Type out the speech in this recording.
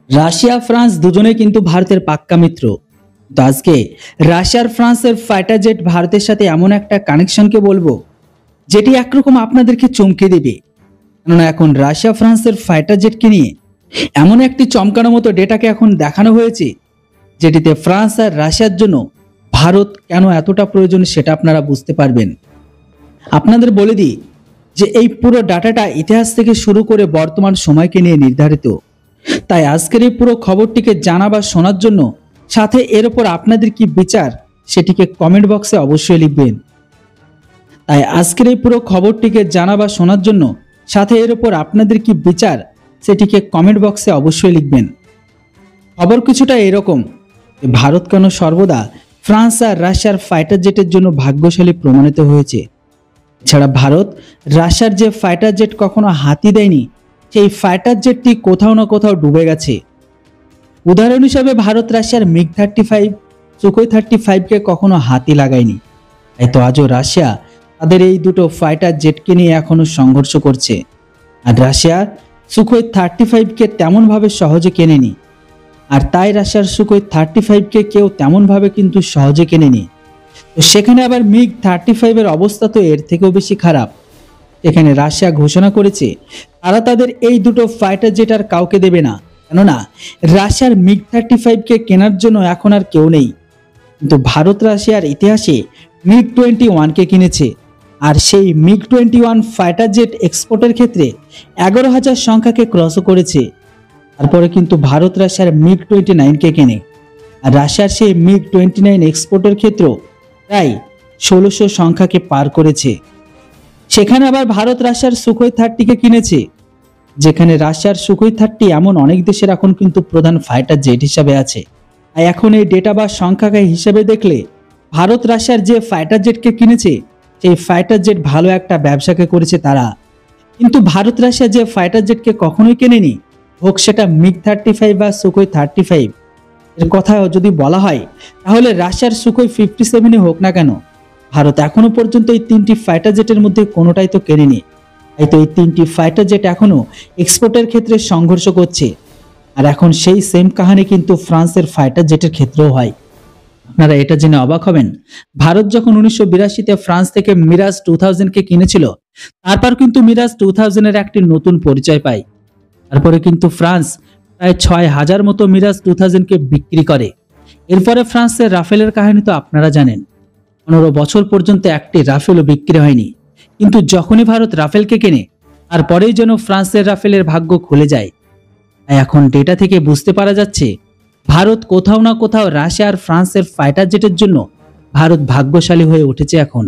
Russia France দুজনেই কিন্তু ভারতের পাক্কা মিত্র। তো আজকে রাশিয়ার ফ্রান্সের ফাইটার জেট ভারতের সাথে এমন একটা কানেকশনকে বলবো যেটি একরকম আপনাদেরকে চমকে দেবে। কেননা এখন রাশিয়া ফ্রান্সের ফাইটার জেটকে নিয়ে এমন একটি চমকানোর মতো ডেটাকে এখন দেখানো হয়েছে, যেটিতে ফ্রান্স আর রাশিয়ার জন্য ভারত কেন এতটা প্রয়োজন সেটা আপনারা বুঝতে পারবেন। আপনাদের বলে দিই যে এই পুরো ডাটাটা ইতিহাস থেকে শুরু করে বর্তমান সময়কে নিয়ে নির্ধারিত। তাই আজকের এই পুরো খবরটিকে জানা বা শোনার জন্য সাথে এর উপর আপনাদের কি বিচার সেটিকে কমেন্ট বক্সে অবশ্যই লিখবেন। তাই আজকের এই পুরো খবরটিকে জানা বা শোনার জন্য সাথে এর উপর আপনাদের কি বিচার সেটিকে কমেন্ট বক্সে অবশ্যই লিখবেন। খবর কিছুটা এরকম, ভারত কেন সর্বদা ফ্রান্স আর রাশিয়ার ফাইটার জেটের জন্য ভাগ্যশালী প্রমাণিত হয়েছে। এছাড়া ভারত রাশিয়ার যে ফাইটার জেট কখনো হাতি দেয়নি, সেই ফাইটার জেটটি কোথাও না কোথাও ডুবে গেছে। উদাহরণ হিসাবে ভারত রাশিয়ার MiG-35, সুখোই 35কে কখনো হাতি লাগায়নি। তাই তো আজও রাশিয়া তাদের এই দুটো ফাইটার জেটকে নিয়ে এখনো সংঘর্ষ করছে। আর রাশিয়া সুখোই 35কে তেমনভাবে সহজে কেনেনি, আর তাই রাশিয়ার সুখোই 35কে কেউ তেমনভাবে কিন্তু সহজে কেনেনি। তো সেখানে আবার MiG-35 এর অবস্থা তো এর থেকেও বেশি খারাপ। এখানে রাশিয়া ঘোষণা করেছে তারা তাদের এই দুটো ফাইটার জেট আর কাউকে দেবে না, কেননা রাশিয়ার MiG-35কে কেনার জন্য এখন আর কেউ নেই। কিন্তু ভারত রাশিয়ার ইতিহাসে MiG-21কে কিনেছে, আর সেই MiG-21 ফাইটার জেট এক্সপোর্টের ক্ষেত্রে 11,000 সংখ্যাকে ক্রসও করেছে। তারপরে কিন্তু ভারত রাশিয়ার MiG-29কে কেনে, আর রাশিয়ার সেই MiG-29 এক্সপোর্টের ক্ষেত্রেও প্রায় 1600 সংখ্যাকে পার করেছে। সেখানে আবার ভারত রাশিয়ার সুখোই 30কে কিনেছে, যেখানে রাশিয়ার সুখোই 30 এমন অনেক দেশের এখন কিন্তু প্রধান ফাইটার জেট হিসাবে আছে। আর এখন এই ডেটা বা সংখ্যাকে হিসেবে দেখলে ভারত রাশিয়ার যে ফাইটার জেটকে কিনেছে সেই ফাইটার জেট ভালো একটা ব্যবসাকে করেছে তারা। কিন্তু ভারত রাশিয়া যে ফাইটার জেটকে কখনোই কেনেনি, হোক সেটা MiG-35 বা সুখোই 35 এর কথা যদি বলা হয়, তাহলে রাশিয়ার সুখোই 57 হোক না কেন, ভারত এখনো পর্যন্ত এই তিনটি ফাইটার জেটের মধ্যে কোনোটাই তো কেনেনি। তাই তো এই তিনটি ফাইটার জেট এখনো এক্সপোর্টের ক্ষেত্রে সংঘর্ষ করছে। আর এখন সেই সেম কাহিনী কিন্তু ফ্রান্সের ফাইটার জেটের ক্ষেত্রেও হয়। আপনারা এটা জেনে অবাক হবেন, ভারত যখন 1982-তে ফ্রান্স থেকে মিরাজ 2000কে কিনেছিল, তারপর কিন্তু মিরাজ 2000-এর একটি নতুন পরিচয় পায়। তারপরে কিন্তু ফ্রান্স প্রায় 6000 মতো মিরাজ 2000কে বিক্রি করে। এরপরে ফ্রান্সের রাফেলের কাহিনী তো আপনারা জানেন, 15 বছর পর্যন্ত একটি রাফেলও বিক্রি হয়নি। কিন্তু যখনই ভারত রাফেলকে কেনে, তারপরেই যেন ফ্রান্সের রাফেলের ভাগ্য খুলে যায়। তাই এখন ডেটা থেকে বুঝতে পারা যাচ্ছে ভারত কোথাও না কোথাও রাশিয়া আর ফ্রান্সের ফাইটার জেটের জন্য ভারত ভাগ্যশালী হয়ে উঠেছে এখন।